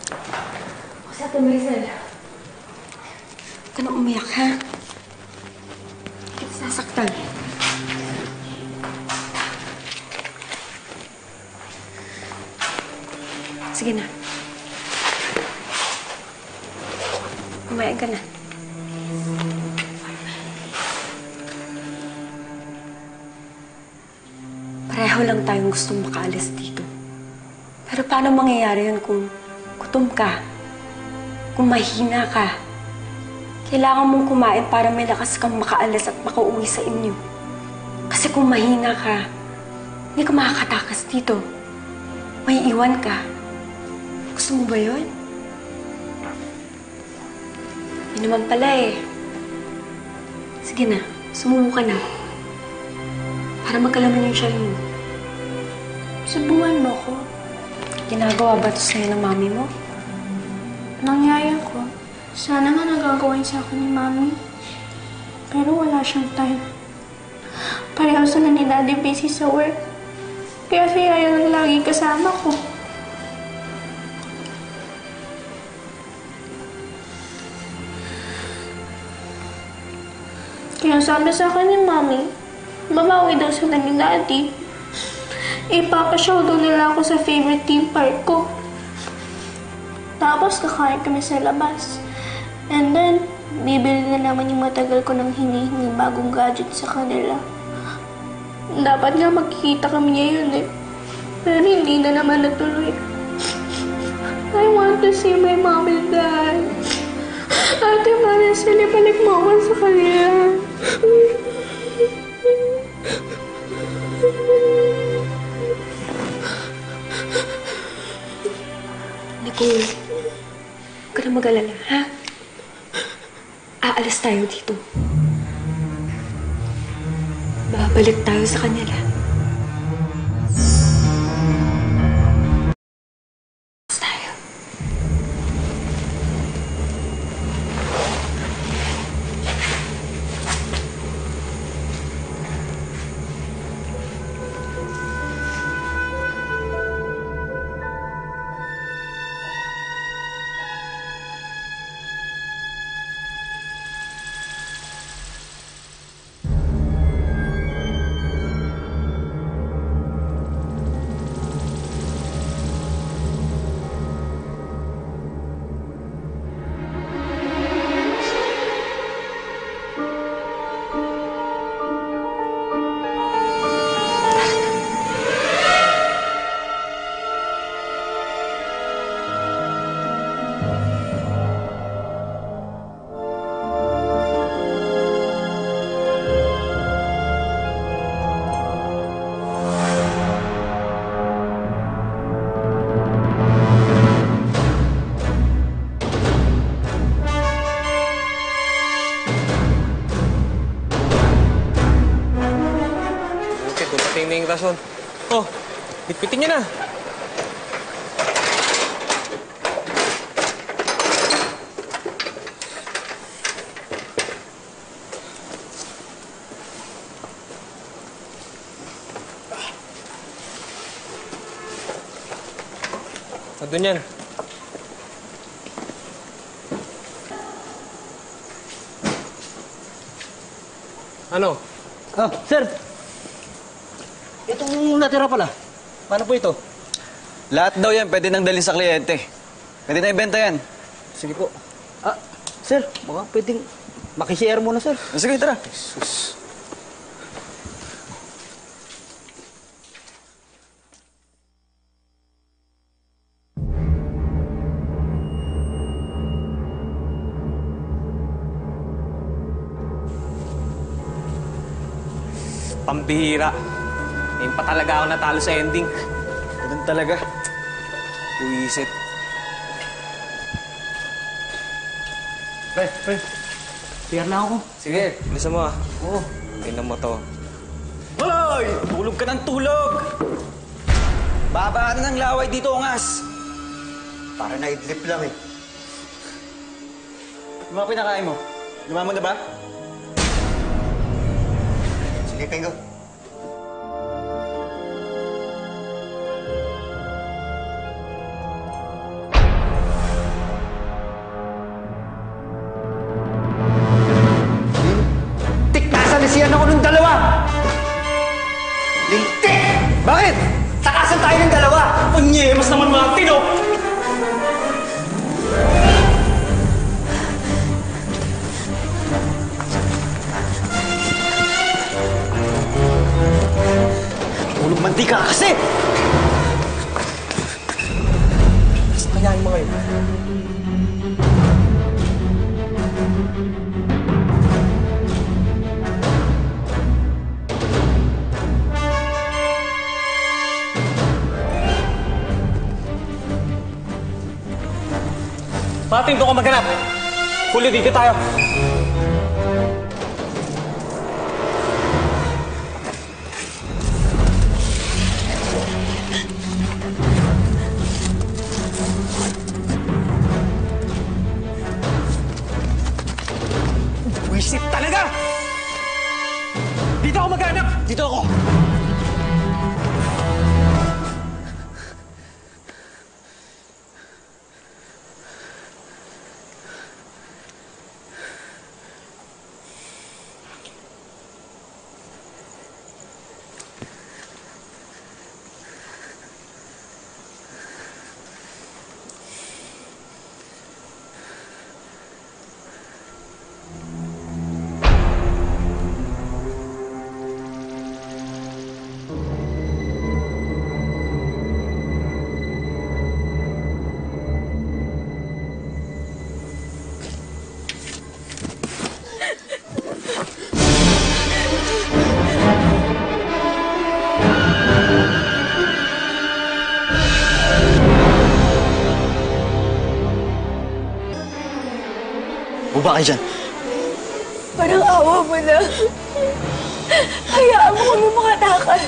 Kasi Ate Maricel, huwag ka na umiyak, ha? Hindi kita sasaktan. Sige na. Kumain ka na. Pareho lang tayong gustong makaalis dito. Pero paano mangyayari yun kung gutom ka? Kung mahina ka? Kailangan mong kumain para may lakas kang makaalis at makauwi sa inyo. Kasi kung mahina ka, hindi ka makakatakas dito. May iwan ka. Gusto mo ba yun? Yun naman pala eh. Sige na, sumubo ka na. Para magkalaman yung siya mo. Subuhan mo ko. Ginagawa ba ito sa'yo ng mami mo? Nangyaya ko. Sana nga nagagawa sa akin ni mami. Pero wala siyang time. Pareho sila ni Daddy busy sa work. Kaya si Yaya lang lagi kasama ko. Kaya sabi sa akin ni mami, babawi daw sila ni Daddy. Ipapashow daw nila ako sa favorite theme park ko. Tapos kakain kami sa labas. And then, bibili na naman yung matagal ko nang hinihingi bagong gadget sa kanila. Dapat nga magkikita kami ngayon eh. Pero hindi na naman natuloy. I want to see my mom and dad. Ate Maricel, ibalik mo ako sa kanila. Nicole, huwag ka na mag-alala, ha? Aalis tayo dito. Babalik tayo sa kanila. Aalis tayo. Na yung rason. Oh, bitbitin niyo na. Doon yan. Ano? Ah, sir! Itong natira pala. Paano po ito? Lahat daw yan pwede nang dalhin sa kliyente. Pwede na ibenta yan. Sige po. Ah, sir, baka pwedeng makishare muna, sir. Sige, tara. Jesus. Pambihira. Ngayon pa talaga ako natalo sa ending. Ganun talaga. Buisit. Pre. Piyar na ako. Sige, bilisan mo ah. Oo. Tingnan mo to. Hoy! Tulog ka ng tulog! Babaan ng laway dito, ungas! Para na-idlip lang eh. Yung mga pinakain mo, lumaman na ba? Silipin ko. Ang nyemas naman mga tino! Tulog mantika kasi! Kaya yung mga yun. Pating, doon ka maghanap. Huli, dito tayo. Wisit talaga! Dito ako maghanap! Dito ako! Baba kayo dyan. Parang awa mo na. Hayaan mo kami makatakas.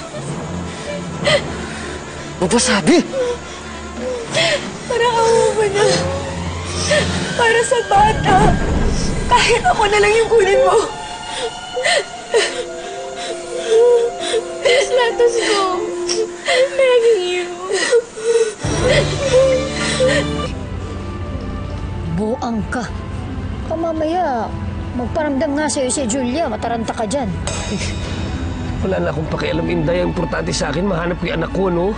Baba sabi! Parang awa mo na. Para sa bata. Kahit ako na lang yung kunin mo. Please, let us go. Begging you. Buang ka. Mamaya, magparamdam nga sa'yo si Julia. Mataranta ka dyan. Wala na akong pakialam, Inday. Ang importante sa akin, mahanap ko yung anak ko, no?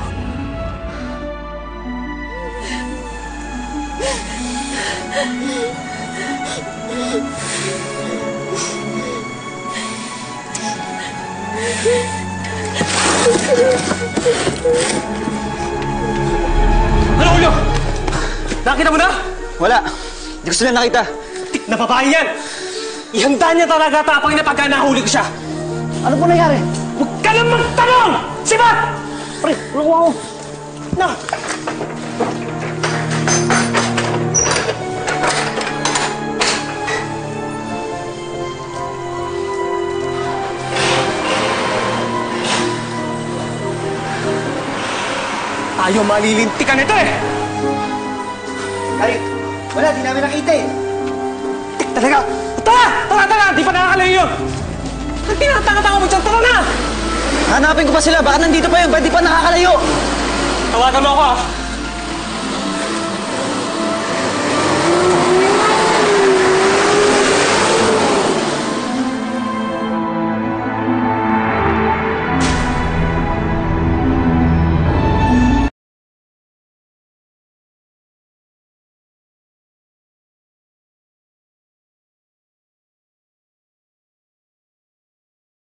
Ano, Julio? Nakita mo na? Wala. Hindi ko sila nakita. Tik na babae yan! Ihanda niya talaga tapang na pagka nahuli ko siya. Ano po nangyari? Huwag ka lang magtanong! Sibat! Pre, tulungan ko. Na! Ayaw malilintikan ito eh! Kari, wala, di namin nakita eh. Tik talaga! Tara! Tara! Tara! Di pa nakakalayo yun! Ang tinatanga-tanga mo dyan! Tara na! Hanapin ko pa sila. Baka nandito pa yun. Ba't di pa nakakalayo? Tawagan mo ako ah!